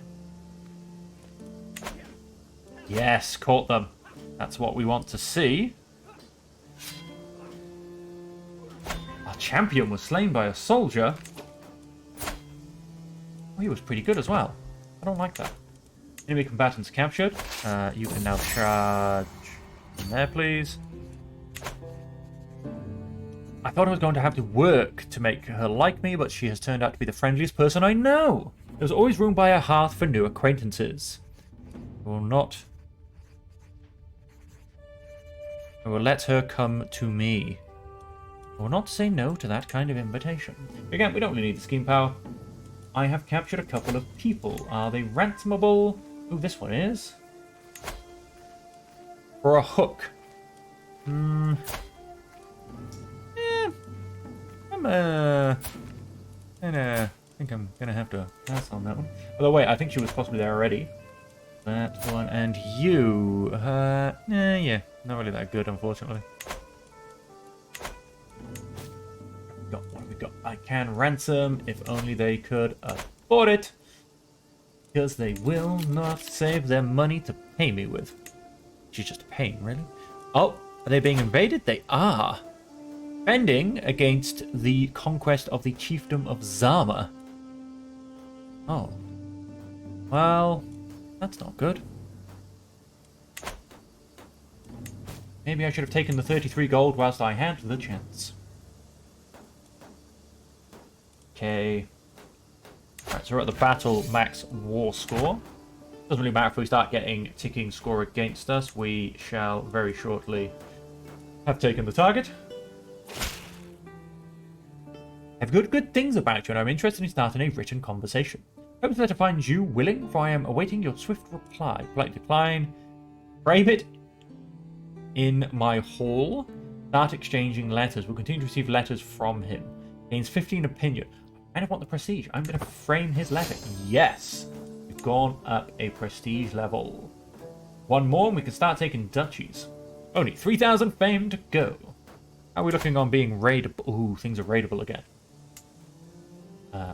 Yes, caught them. That's what we want to see. Our champion was slain by a soldier. Oh, he was pretty good as well. I don't like that. Enemy combatants captured. You can now charge in there, please. I thought I was going to have to work to make her like me, but she has turned out to be the friendliest person I know. There's always room by a hearth for new acquaintances. I will let her come to me. I will not say no to that kind of invitation. Again, we don't really need the scheme power. I have captured a couple of people. Are they ransomable? Ooh, this one is. For a hook. I think I'm gonna have to pass on that one. By the way, I think she was possibly there already. That one and you. Yeah, not really that good, unfortunately. What have we got? I can ransom if only they could afford it. Because they will not save their money to pay me with. She's just a pain, really. Oh, are they being invaded? They are. Defending against the conquest of the chiefdom of Zama. Oh. Well, that's not good. Maybe I should have taken the 33 gold whilst I had the chance. Okay. Alright, so we're at the battle max war score. Doesn't really matter if we start getting ticking score against us. We shall very shortly have taken the target. I've heard good things about you, and I'm interested in starting a written conversation. Hope that I find you willing, for I am awaiting your swift reply. Polite decline. Frame it in my hall. Start exchanging letters. We'll continue to receive letters from him. Gains 15 opinion. I kind of want the prestige. I'm going to frame his letter. Yes! We've gone up a prestige level. One more and we can start taking duchies. Only 3,000 fame to go. How are we looking on being raidable? Ooh, things are raidable again.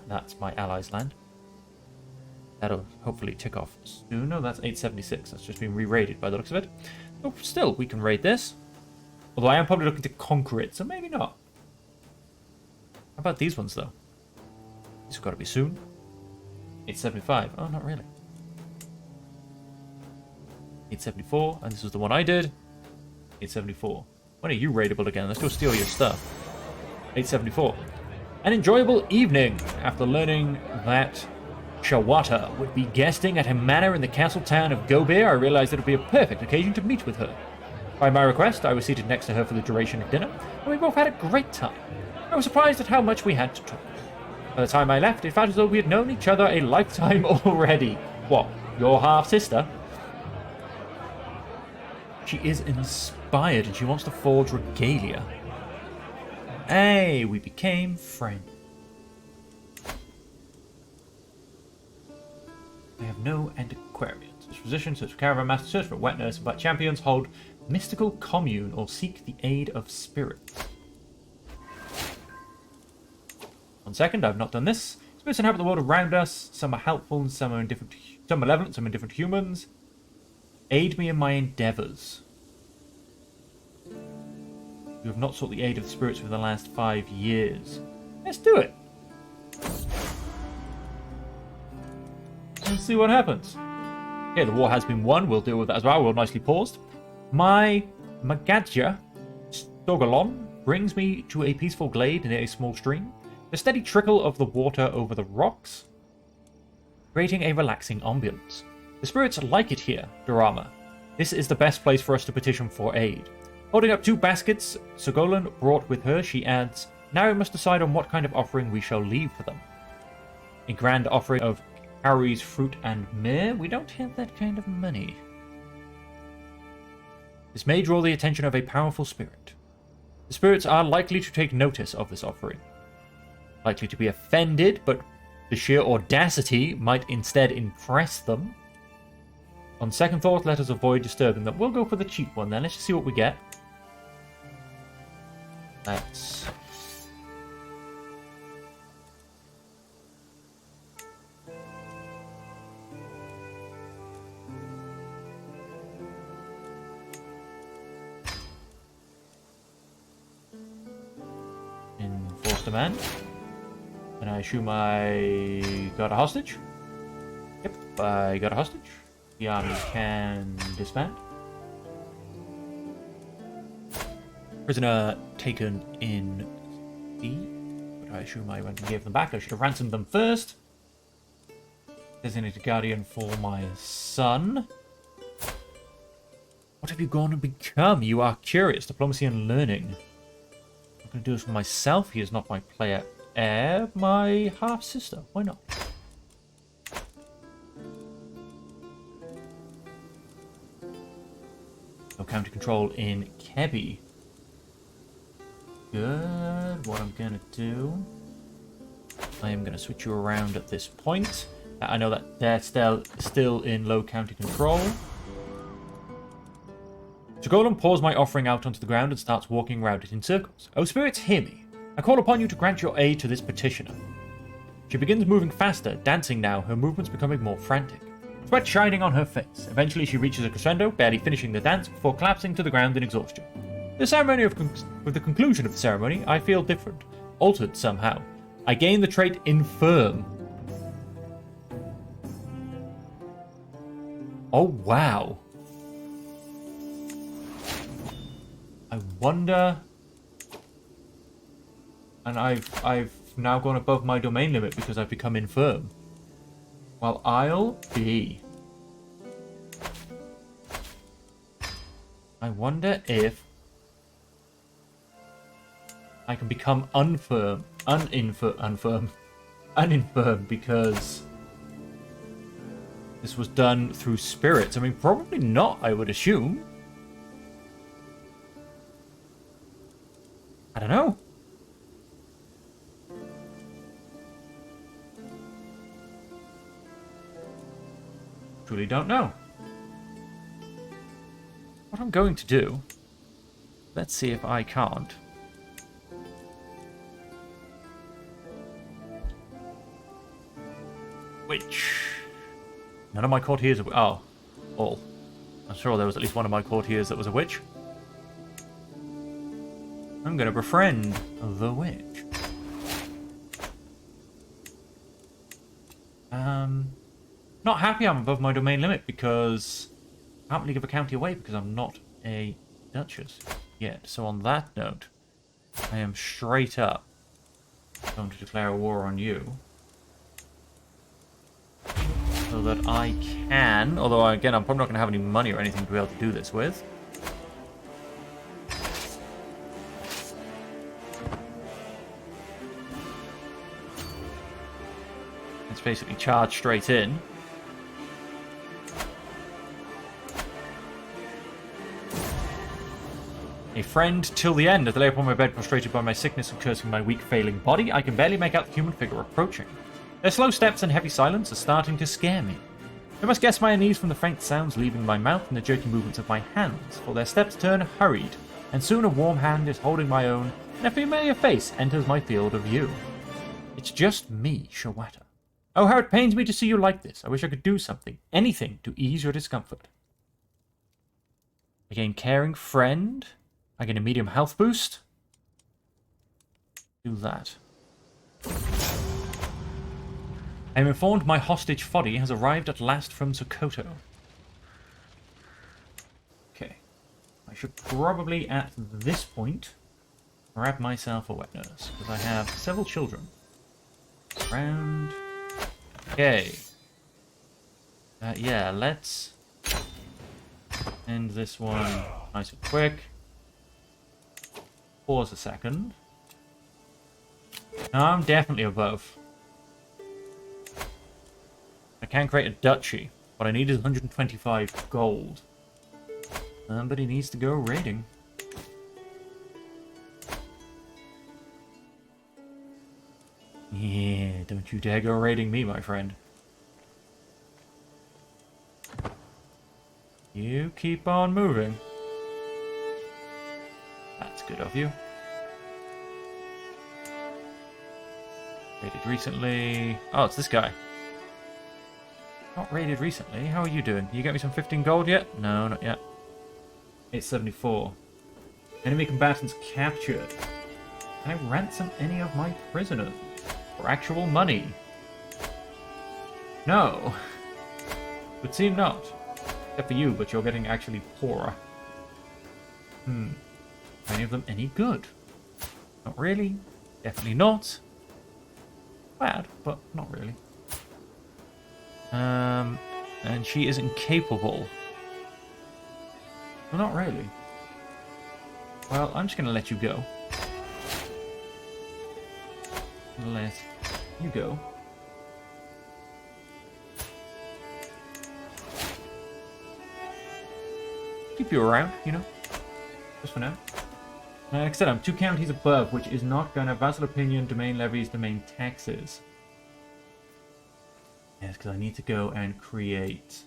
That's my allies' land. That'll hopefully tick off soon. No, that's 876. That's just been re-raided by the looks of it. Oh, still, we can raid this. Although I am probably looking to conquer it, so maybe not. How about these ones, though? These have got to be soon. 875. Oh, not really. 874, and this was the one I did. 874. When are you raidable again? Let's go steal your stuff. 874. An enjoyable evening. After learning that Shawata would be guesting at her manor in the castle town of Gobir, I realized it would be a perfect occasion to meet with her. By my request, I was seated next to her for the duration of dinner, and we both had a great time. I was surprised at how much we had to talk. By the time I left, it felt as though we had known each other a lifetime already. What, your half-sister? She is inspired and she wants to forge regalia. Hey, we became friends. I have no antiquarians. Search for physician, search for caravan master, search for wet nurse, but champions hold mystical commune or seek the aid of spirits. 1 second, I've not done this. Spirits inhabit the world around us. Some are helpful and some are indifferent. Some malevolent, some indifferent humans. Aid me in my endeavors. You have not sought the aid of the spirits for the last 5 years. Let's do it. Let's see what happens. Okay, the war has been won. We'll deal with that as well. We'll nicely paused. My Magadja Stogalon brings me to a peaceful glade near a small stream. The steady trickle of the water over the rocks, creating a relaxing ambience. The spirits like it here, Daurama. This is the best place for us to petition for aid. Holding up 2 baskets Sogolan brought with her, she adds, now we must decide on what kind of offering we shall leave for them. A grand offering of cowries, fruit, and myrrh? We don't have that kind of money. This may draw the attention of a powerful spirit. The spirits are likely to take notice of this offering. Likely to be offended, but the sheer audacity might instead impress them. On second thought, let us avoid disturbing them. We'll go for the cheap one then. Let's just see what we get. Let's... Enforce demand. And I assume I got a hostage? Yep, I got a hostage. The army can disband. Prisoner taken in B. But I assume I went and gave them back. I should have ransomed them first. Designated guardian for my son. What have you gone and become? You are curious. Diplomacy and learning. I'm going to do this for myself. He is not my player heir. My half-sister. Why not? No county control in Kebi. Good. What I'm going to do... I am going to switch you around at this point. I know that they're still in low county control. So Golem pours my offering out onto the ground and starts walking around it in circles. Oh, spirits, hear me. I call upon you to grant your aid to this petitioner. She begins moving faster, dancing now, her movements becoming more frantic. Sweat shining on her face. Eventually she reaches a crescendo, barely finishing the dance before collapsing to the ground in exhaustion. With the conclusion of the ceremony, I feel different, altered somehow. I gain the trait infirm. Oh wow. I wonder... And I've now gone above my domain limit because I've become infirm. Well, I'll be... I wonder if I can become uninfirm because this was done through spirits. I mean, probably not, I would assume. I don't know. Truly don't know. What I'm going to do, let's see if I can't. Which? None of my courtiers are... Oh, all. I'm sure there was at least one of my courtiers that was a witch. I'm going to befriend the witch. Not happy I'm above my domain limit because I can't really give a county away because I'm not a duchess yet. So on that note, I am straight up going to declare a war on you. So that I can, although again I'm probably not going to have any money or anything to be able to do this with. It's basically charge straight in. A friend till the end. As I lay upon my bed, prostrated by my sickness and cursing my weak, failing body, I can barely make out the human figure approaching. Their slow steps and heavy silence are starting to scare me. I must guess my unease from the faint sounds leaving my mouth and the jerky movements of my hands, for their steps turn hurried, and soon a warm hand is holding my own, and a familiar face enters my field of view. It's just me, Shawata. Oh, how it pains me to see you like this. I wish I could do something, anything, to ease your discomfort. I gain caring friend. I get a medium health boost. Do that. I am informed my hostage Foddy has arrived at last from Sokoto. Okay. I should probably, at this point, grab myself a wet nurse, because I have several children. Round. Okay. Yeah, let's end this one nice and quick. Pause a second. No, I'm definitely above. I can create a duchy. What I need is 125 gold. Somebody needs to go raiding. Yeah, don't you dare go raiding me, my friend. You keep on moving. That's good of you. Raided recently. Oh, it's this guy. Not raided recently. How are you doing? You get me some 15 gold yet? No, not yet. 874. Enemy combatants captured. Can I ransom any of my prisoners? For actual money? No. Would seem not. Except for you, but you're getting actually poorer. Are any of them any good? Not really. Definitely not. Bad, but not really. And she is incapable. Well, not really. Well, I'm just going to let you go. Let you go. Keep you around, you know? Just for now. Like I said, I'm 2 counties above, which is not going to vassal opinion, domain levies, domain taxes. Yes, because I need to go and create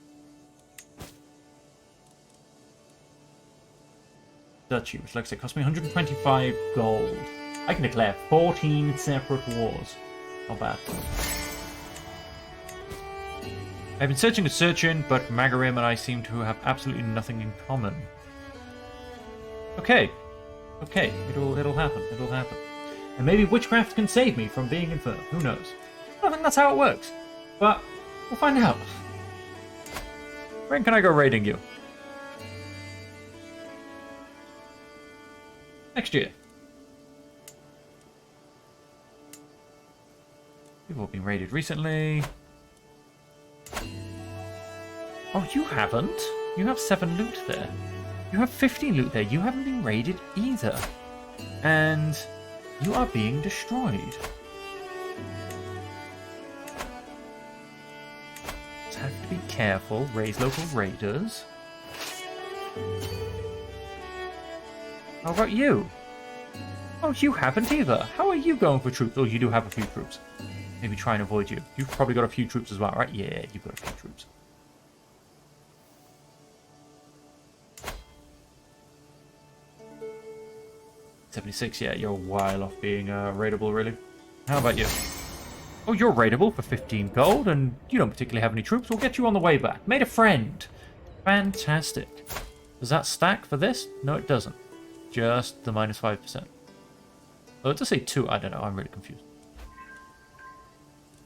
duchy, which like I said cost me 125 gold. I can declare 14 separate wars. Not bad. I've been searching and searching, but Magarim and I seem to have absolutely nothing in common. Okay. Okay, it'll happen. It'll happen. And maybe witchcraft can save me from being infirm. Who knows? I don't think that's how it works. But we'll find out. When can I go raiding you? Next year. You've all been raided recently. Oh, you haven't? You have 7 loot there. You have 15 loot there. You haven't been raided either. And you are being destroyed. Just have to be careful. Raise local raiders. How about you? Oh, you haven't either. How are you going for troops? Oh, you do have a few troops. Maybe try and avoid you. You've probably got a few troops as well, right? Yeah, you've got a few troops. $76, yeah, you're a while off being raidable, really. How about you? Oh, you're raidable for 15 gold, and you don't particularly have any troops. We'll get you on the way back. Made a friend. Fantastic. Does that stack for this? No, it doesn't. Just the -5%. Oh, it does say 2. I don't know. I'm really confused.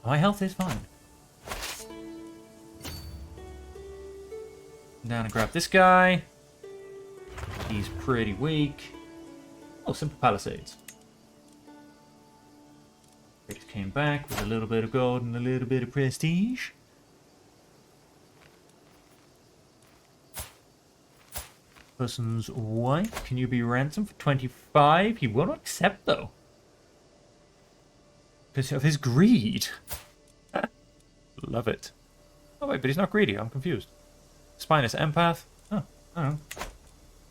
My health is fine. Down and grab this guy. He's pretty weak. Oh, simple palisades. They just came back with a little bit of gold and a little bit of prestige. Person's wife, can you be ransomed for 25? He will not accept, though. Because of his greed. Love it. Oh, wait, but he's not greedy. I'm confused. Spinous empath. Oh, I don't know.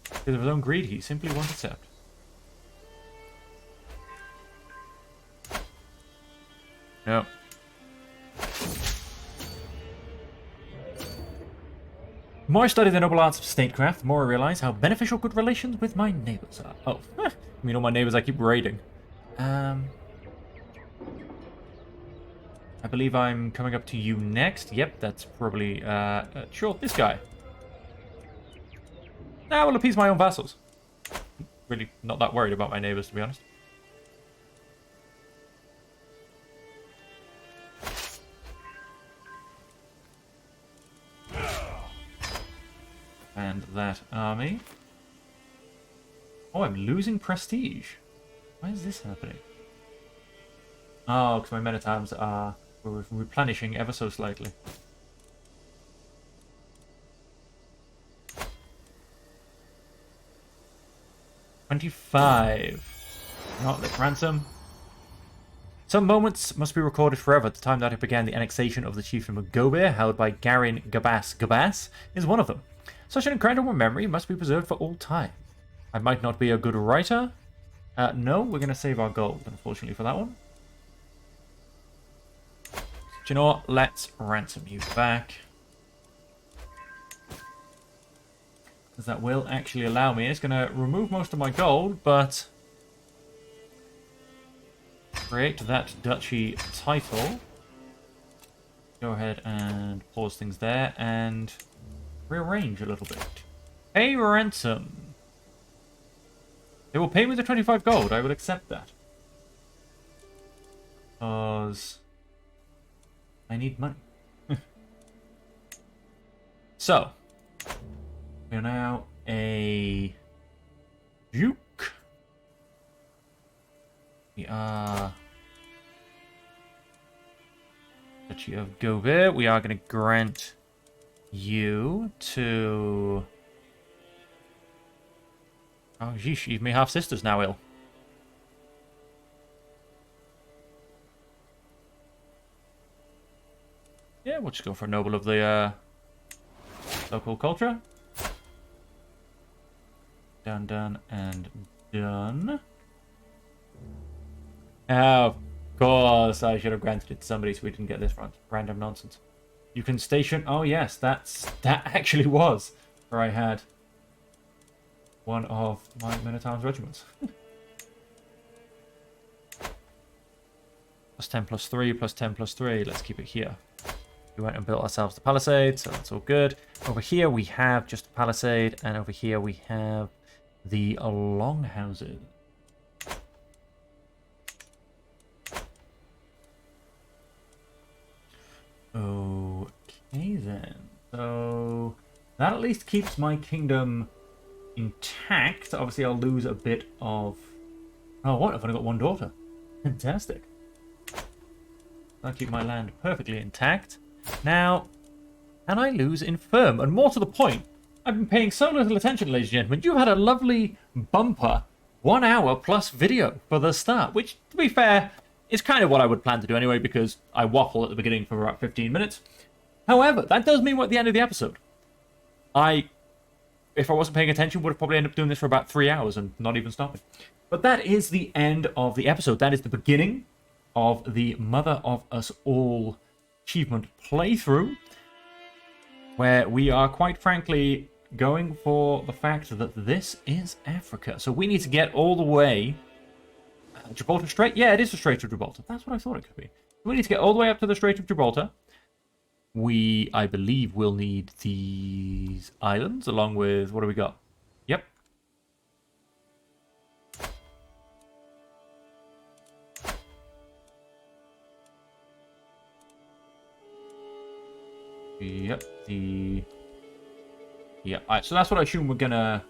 Because of his own greed, he simply won't accept. No. The more I study the noble arts of statecraft, the more I realize how beneficial good relations with my neighbors are. Oh, I mean, all my neighbors I keep raiding. I believe I'm coming up to you next. Yep, that's probably, sure, this guy. Now I will appease my own vassals. Really not that worried about my neighbors, to be honest. And that army. Oh, I'm losing prestige. Why is this happening? Oh, because my men at arms are replenishing ever so slightly. $25. Not the ransom. Some moments must be recorded forever. The time that it began the annexation of the chiefdom of Gobir, held by Garin Gabas, is one of them. Such an incredible memory must be preserved for all time. I might not be a good writer. No, we're going to save our gold, unfortunately, for that one. Do you know what? Let's ransom you back. Because that will actually allow me. It's going to remove most of my gold, but create that duchy title. Go ahead and pause things there and rearrange a little bit. Pay ransom. They will pay me the 25 gold. I will accept that. Because I need money. So, we're now a duke. We are Duchy of Govir. We are going to grant you to... Oh, yeesh, even my half-sister's now ill. Yeah, we'll just go for a noble of the local culture. Done, done, and done. Oh, of course, I should have granted it to somebody so we didn't get this random nonsense. You can station... Oh, yes, that actually was where I had one of my men at arms regiments. Plus 10 plus 3 plus 10 plus 3. Let's keep it here. We went and built ourselves the palisade, so that's all good. Over here we have just a palisade, and over here we have the longhouses. Okay then. So that at least keeps my kingdom intact. Obviously I'll lose a bit of... Oh, what? I've only got one daughter. Fantastic. I'll keep my land perfectly intact. Now, can I lose infirm? And more to the point, I've been paying so little attention, ladies and gentlemen. You've had a lovely bumper 1 hour plus video for the start, which, to be fair, is kind of what I would plan to do anyway, because I waffle at the beginning for about 15 minutes. However, that does mean we're at the end of the episode. If I wasn't paying attention, would have probably ended up doing this for about 3 hours and not even stopping. But that is the end of the episode. That is the beginning of the Mother of Us All achievement playthrough, where we are quite frankly going for the fact that this is Africa. So we need to get all the way... Gibraltar Strait? Yeah, it is the Strait of Gibraltar. That's what I thought it could be. We need to get all the way up to the Strait of Gibraltar. We, I believe, will need these islands along with... What do we got? Yep. Yep, yeah, alright, so that's what I assume we're gonna...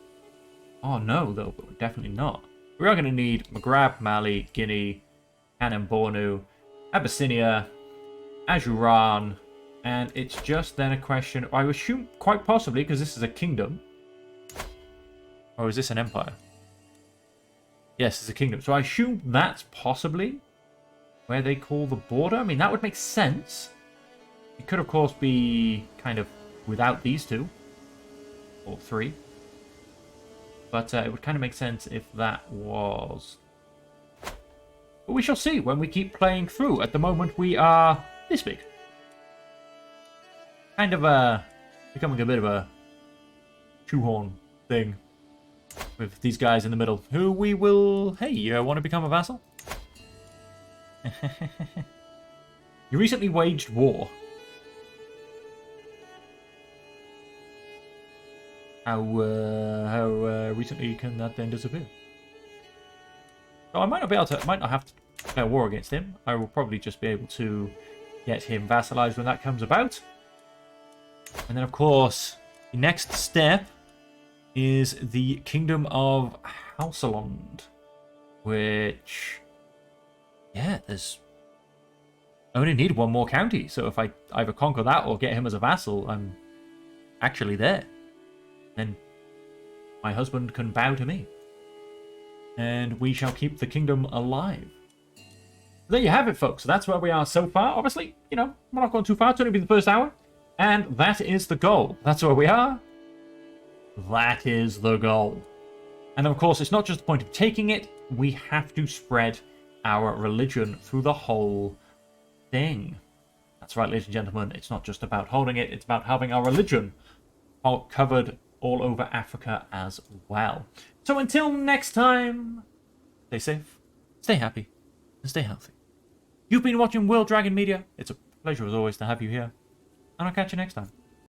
Oh, no, though, but we're definitely not. We are gonna need Maghreb, Mali, Guinea, Kanem Bornu, Abyssinia, Ajuran, and it's just then a question... I assume, quite possibly, because this is a kingdom. Or is this an empire? Yes, it's a kingdom. So I assume that's possibly where they call the border. I mean, that would make sense. It could, of course, be kind of without these two. Or three. But it would kind of make sense if that was... But we shall see when we keep playing through. At the moment, we are this big. Kind of becoming a bit of a shoehorn thing. With these guys in the middle. Who we will... Hey, you want to become a vassal? You recently waged war. How recently can that then disappear? So I might not be able to, might not have to declare war against him. I will probably just be able to get him vassalized when that comes about. And then, of course, the next step is the Kingdom of Hausaland, which, yeah, there's I only need one more county. So if I either conquer that or get him as a vassal, I'm actually there. Then my husband can bow to me. And we shall keep the kingdom alive. There you have it, folks. That's where we are so far. Obviously, you know, we're not going too far. It's only been the first hour. And that is the goal. That's where we are. That is the goal. And of course, it's not just the point of taking it. We have to spread our religion through the whole thing. That's right, ladies and gentlemen. It's not just about holding it. It's about having our religion covered all over Africa as well. So until next time, stay safe, stay happy, and stay healthy. You've been watching World Dragon Media. It's a pleasure as always to have you here. And I'll catch you next time.